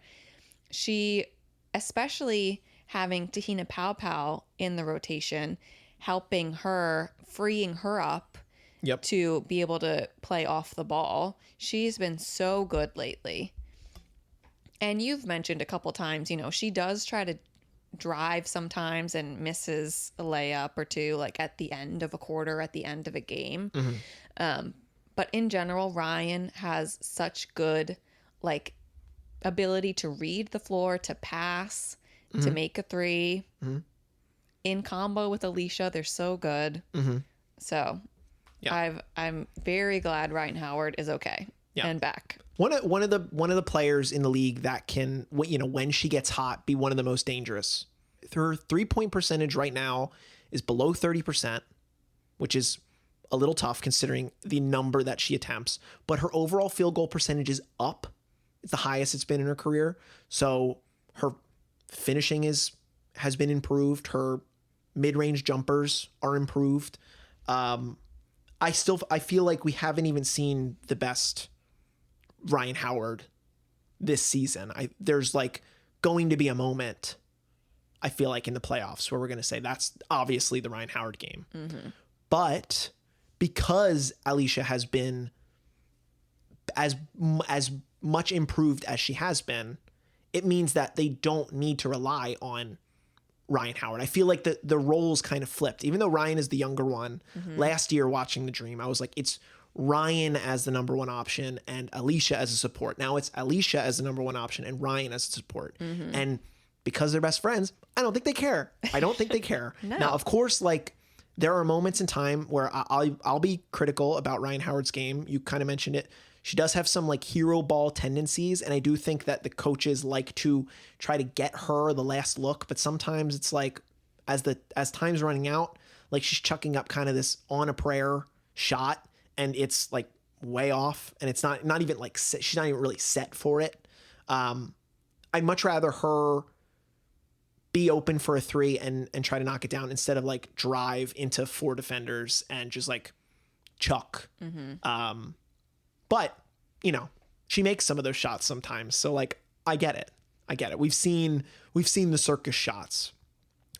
She, especially having Tahina Pau in the rotation, helping her, freeing her up to be able to play off the ball. She's been so good lately. And you've mentioned a couple times, you know, she does try to drive sometimes and misses a layup or two, like at the end of a quarter, at the end of a game. But in general, Ryan has such good, like, ability to read the floor, to pass, to make a 3. In combo with Allisha, they're so good. So I'm very glad Ryan Howard is okay and back. One of the players in the league that can, you know, when she gets hot, be one of the most dangerous. Her 3-point percentage right now is below 30%, which is a little tough considering the number that she attempts. But her overall field goal percentage is up. It's the highest it's been in her career. So her finishing has been improved. Her mid-range jumpers are improved. I feel like we haven't even seen the best Ryan Howard this season. There's like going to be a moment, I feel like, in the playoffs where we're going to say that's obviously the Ryan Howard game. But because Allisha has been as much improved as she has been, it means that they don't need to rely on Ryan Howard. I feel like the roles kind of flipped. Even though Ryan is the younger one, last year watching The Dream, I was like, it's Ryan as the number one option and Allisha as a support. Now it's Allisha as the number one option and Ryan as a support. And because they're best friends, I don't think they care. I don't think they care. No. Now, of course, like there are moments in time where I'll be critical about Ryan Howard's game. You kind of mentioned it. She does have some like hero ball tendencies, and I do think that the coaches like to try to get her the last look, but sometimes it's like as time's running out, like she's chucking up kind of this on a prayer shot, and it's like way off, and it's not even like she's not even really set for it. I'd much rather her be open for a three and try to knock it down instead of like drive into four defenders and just like chuck. But, you know, she makes some of those shots sometimes. So like, I get it. We've seen the circus shots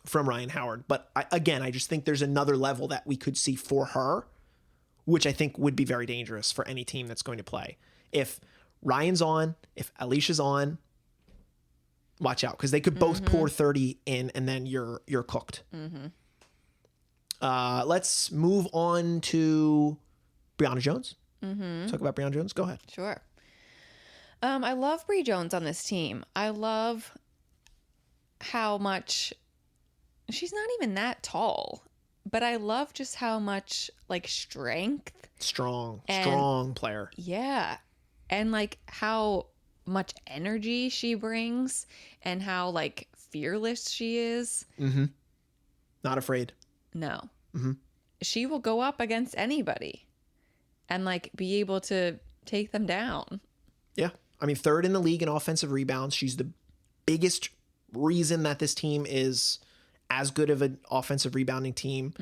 from Ryan Howard. But I just think there's another level that we could see for her, which I think would be very dangerous for any team that's going to play. If Ryan's on, if Allisha's on, watch out, because they could both pour 30 in and then you're cooked. Let's move on to Brianna Jones. Talk about Brianna Jones. Go ahead. Sure. I love Bree Jones on this team. I love how much she's not even that tall, but I love just how much like strength. Strong player. Yeah. And like how much energy she brings and how like fearless she is. Not afraid. No. She will go up against anybody and like be able to take them down. Yeah. I mean, third in the league in offensive rebounds. She's the biggest reason that this team is as good of an offensive rebounding team.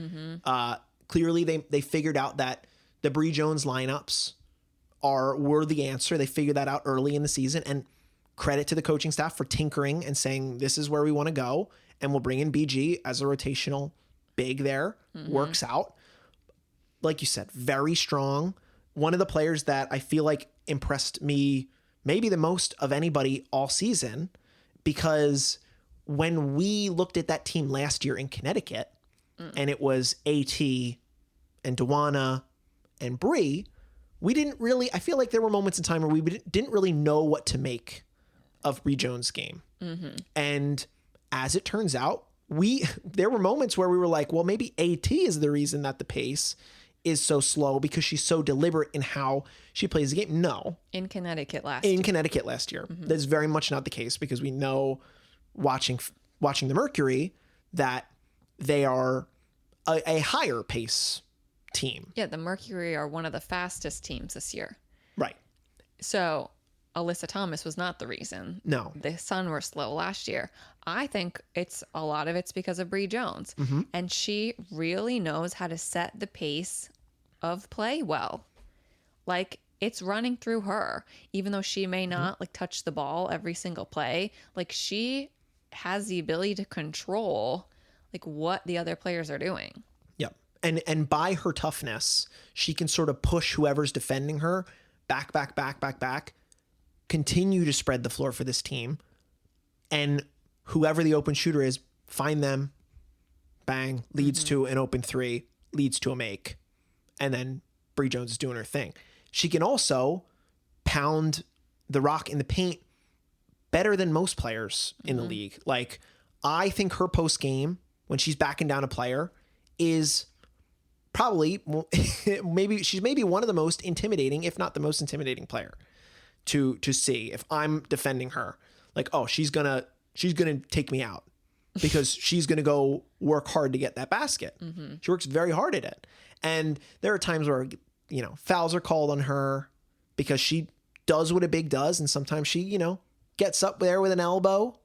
Clearly they figured out that the Bree Jones lineups were the answer. They figured that out early in the season, and credit to the coaching staff for tinkering and saying, this is where we want to go. And we'll bring in BG as a rotational big there. Works out. Like you said, very strong. One of the players that I feel like impressed me maybe the most of anybody all season, because when we looked at that team last year in Connecticut and it was AT and Dewana and Bree, I feel like there were moments in time where we didn't really know what to make of Bree Jones' game. And as it turns out, there were moments where we were like, well, maybe AT is the reason that the pace is so slow because she's so deliberate in how she plays the game. No. In Connecticut last year. That's very much not the case, because we know watching the Mercury that they are a higher pace team. Yeah, the Mercury are one of the fastest teams this year. Right. So Alyssa Thomas was not the reason. No. The Sun were slow last year. I think a lot of it's because of Bree Jones. And she really knows how to set the pace of play well. Like, it's running through her. Even though she may not like touch the ball every single play, like she has the ability to control like what the other players are doing. Yep. And by her toughness, she can sort of push whoever's defending her back, continue to spread the floor for this team. And whoever the open shooter is, find them, bang, leads to an open three, leads to a make. And then Bree Jones is doing her thing. She can also pound the rock in the paint better than most players in the league. Like, I think her post game, when she's backing down a player, is probably she's maybe one of the most intimidating, if not the most intimidating player to see. If I'm defending her, like, oh, she's gonna take me out because she's gonna go work hard to get that basket. She works very hard at it. And there are times where, you know, fouls are called on her because she does what a big does, and sometimes she, you know, gets up there with an elbow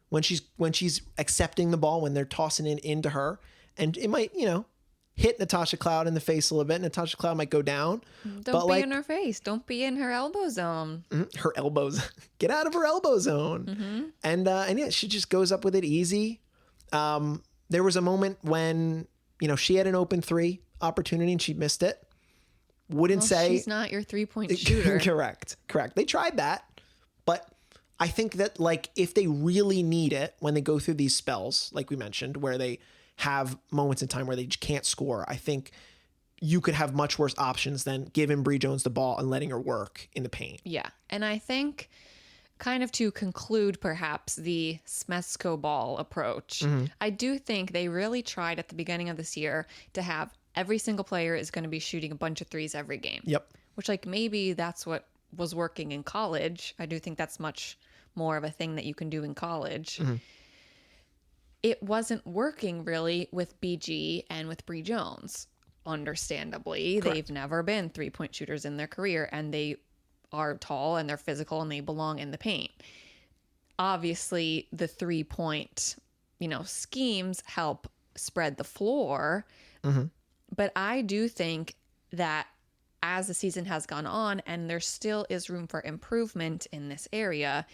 when she's accepting the ball, when they're tossing it into her, and it might, you know, hit Natasha Cloud in the face a little bit. Natasha Cloud might go down. Don't be in her face. Don't be in her elbow zone. Her elbows. Get out of her elbow zone. And yeah, she just goes up with it easy. There was a moment when, you know, she had an open three opportunity and she missed it. Wouldn't say she's not your 3-point shooter. Correct. They tried that, but I think that like if they really need it when they go through these spells, like we mentioned, where they have moments in time where they just can't score, I think you could have much worse options than giving Bree Jones the ball and letting her work in the paint. Yeah. And I think kind of to conclude perhaps the Smesko ball approach, I do think they really tried at the beginning of this year to have every single player is going to be shooting a bunch of threes every game. Yep. Which like maybe that's what was working in college. I do think that's much more of a thing that you can do in college. It wasn't working really with BG and with Bree Jones. Understandably, Correct. They've never been 3-point shooters in their career, and they are tall and they're physical and they belong in the paint. Obviously, the 3-point, schemes help spread the floor. But I do think that as the season has gone on and there still is room for improvement in this area,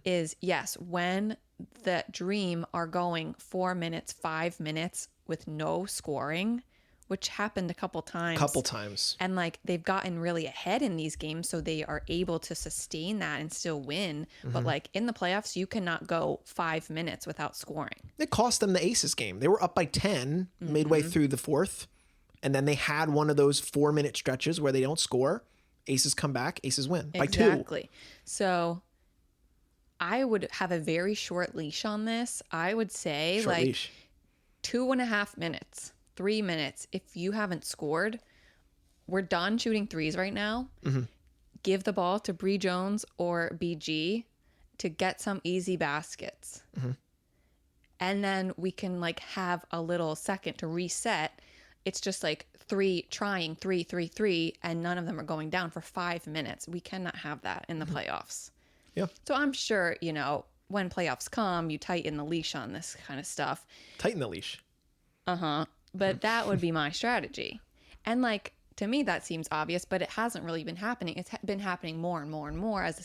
is yes, when the Dream are going 4 minutes, 5 minutes with no scoring, which happened a couple times. And like they've gotten really ahead in these games, so they are able to sustain that and still win. But like in the playoffs, you cannot go 5 minutes without scoring. It cost them the Aces game. They were up by 10 midway through the fourth. And then they had one of those 4-minute stretches where they don't score. Aces come back, Aces win by 2. Exactly. So I would have a very short leash on this. I would say Short like leash. 2.5 minutes, 3 minutes. If you haven't scored, we're done shooting threes right now. Give the ball to Bree Jones or BG to get some easy baskets. And then we can like have a little second to reset. It's just like three, and none of them are going down for 5 minutes. We cannot have that in the playoffs. Yeah. So I'm sure, when playoffs come, you tighten the leash on this kind of stuff. Tighten the leash. But that would be my strategy. And like, to me, that seems obvious, but it hasn't really been happening. It's been happening more and more and more as the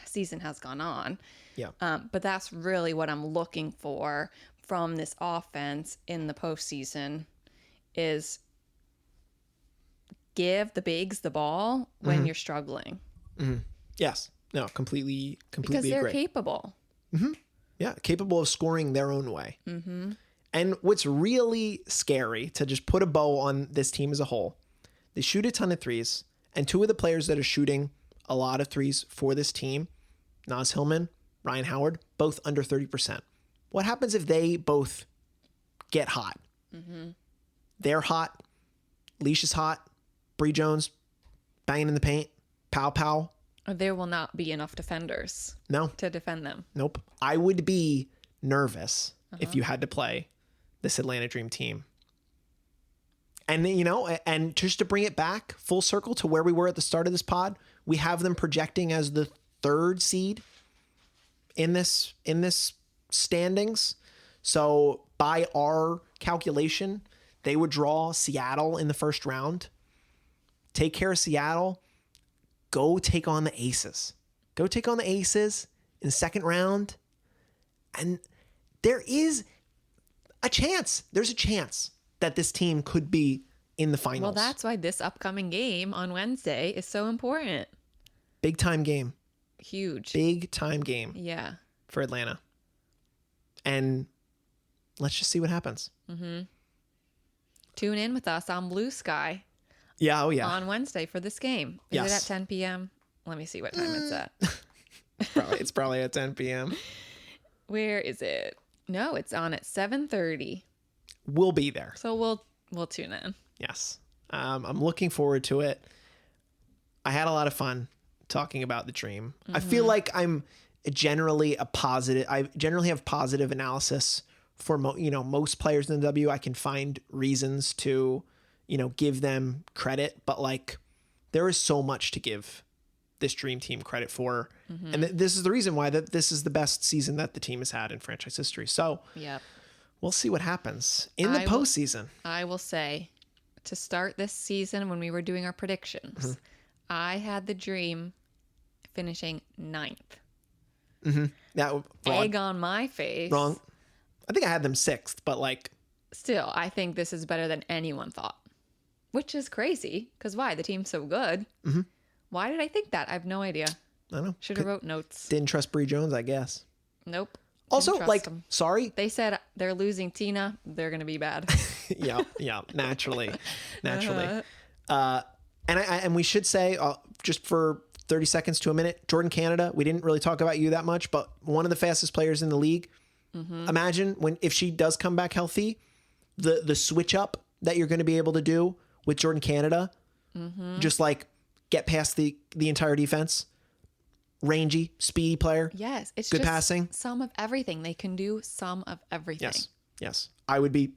season has gone on. Yeah. But that's really what I'm looking for from this offense in the postseason is give the bigs the ball when you're struggling. Yes. No, completely Because they're agree. capable. Yeah, capable of scoring their own way. And what's really scary, to just put a bow on this team as a whole, they shoot a ton of threes, and 2 of the players that are shooting a lot of threes for this team, Naz Hillman, Ryan Howard, both under 30%. What happens if they both get hot? They're hot, Leash is hot, Bree Jones banging in the paint, pow. There will not be enough defenders No. to defend them. Nope. I would be nervous if you had to play this Atlanta Dream team. And, and just to bring it back full circle to where we were at the start of this pod, we have them projecting as the 3rd seed in this standings. So by our calculation, they would draw Seattle in the first round. Take care of Seattle. Go take on the Aces. Go take on the Aces in the second round. And there is a chance. There's a chance that this team could be in the finals. Well, that's why this upcoming game on Wednesday is so important. Big time game. Huge. Big time game Yeah. for Atlanta. And let's just see what happens. Tune in with us on Bluesky Yeah, oh yeah. on Wednesday for this game. Is Yes. it at 10 p.m.? Let me see what time it's at. It's probably at 10 p.m. Where is it? No, it's on at 7:30. We'll be there. So we'll tune in. Yes. I'm looking forward to it. I had a lot of fun talking about the Dream. I feel like I'm generally I generally have positive analysis for most players in the W. I can find reasons to, give them credit, but like there is so much to give this Dream team credit for. And this is the reason why this is the best season that the team has had in franchise history. So Yep. we'll see what happens in the postseason. I will say, to start this season when we were doing our predictions, I had the Dream finishing 9th. Wrong. Egg on my face. Wrong. I think I had them 6th, but like, Still, I think this is better than anyone thought, which is crazy. Because why? The team's so good. Why did I think that? I have no idea. I don't know. Should have wrote notes. Didn't trust Bree Jones, I guess. Nope. Also, Didn't trust them. sorry. They said they're losing Tina. They're going to be bad. Yeah, naturally. And we should say, just for 30 seconds to a minute, Jordan Canada, we didn't really talk about you that much, but one of the fastest players in the league. Imagine if she does come back healthy, the switch up that you're going to be able to do with Jordan Canada, just like get past the entire defense. Rangy, speedy player. Yes, it's good just passing. Some of everything. They can do some of everything. Yes. I'd be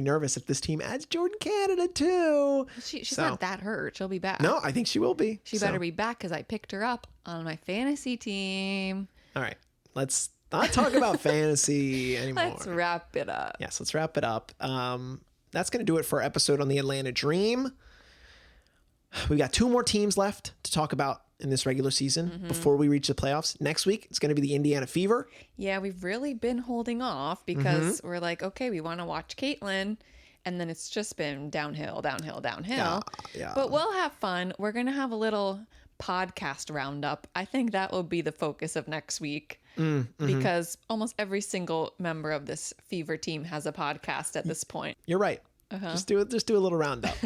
nervous if this team adds Jordan Canada too. She's not that hurt. She'll be back. No, I think she will be. She better be back because I picked her up on my fantasy team. All right, let's not talk about fantasy anymore. Let's wrap it up. Yes, let's wrap it up. That's going to do it for our episode on the Atlanta Dream. We got 2 more teams left to talk about in this regular season before we reach the playoffs. Next week, it's going to be the Indiana Fever. Yeah, we've really been holding off because we're like, okay, we want to watch Caitlin. And then it's just been downhill. Yeah. But we'll have fun. We're going to have a little podcast roundup. I think that will be the focus of next week because almost every single member of this Fever team has a podcast at this point. You're right. Just do a little roundup.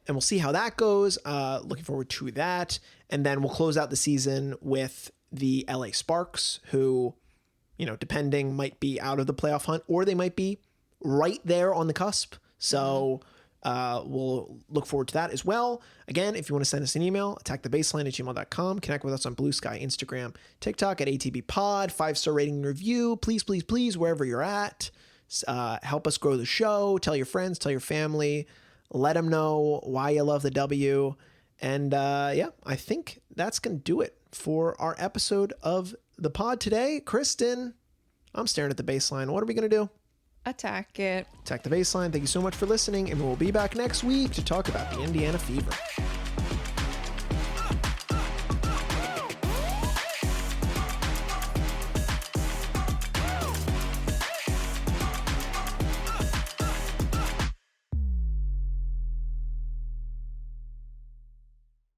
And we'll see how that goes. Looking forward to that. And then we'll close out the season with the LA Sparks, who, depending, might be out of the playoff hunt, or they might be right there on the cusp. So we'll look forward to that as well. Again, if you want to send us an email, attackthebaseline@gmail.com. Connect with us on Bluesky, Instagram, TikTok at ATBPod. 5-star rating and review. Please, wherever you're at. Help us grow the show. Tell your friends, tell your family. Let them know why you love the W. And I think that's going to do it for our episode of the pod today. Kristen, I'm staring at the baseline. What are we going to do? Attack it. Attack the baseline. Thank you so much for listening. And we'll be back next week to talk about the Indiana Fever.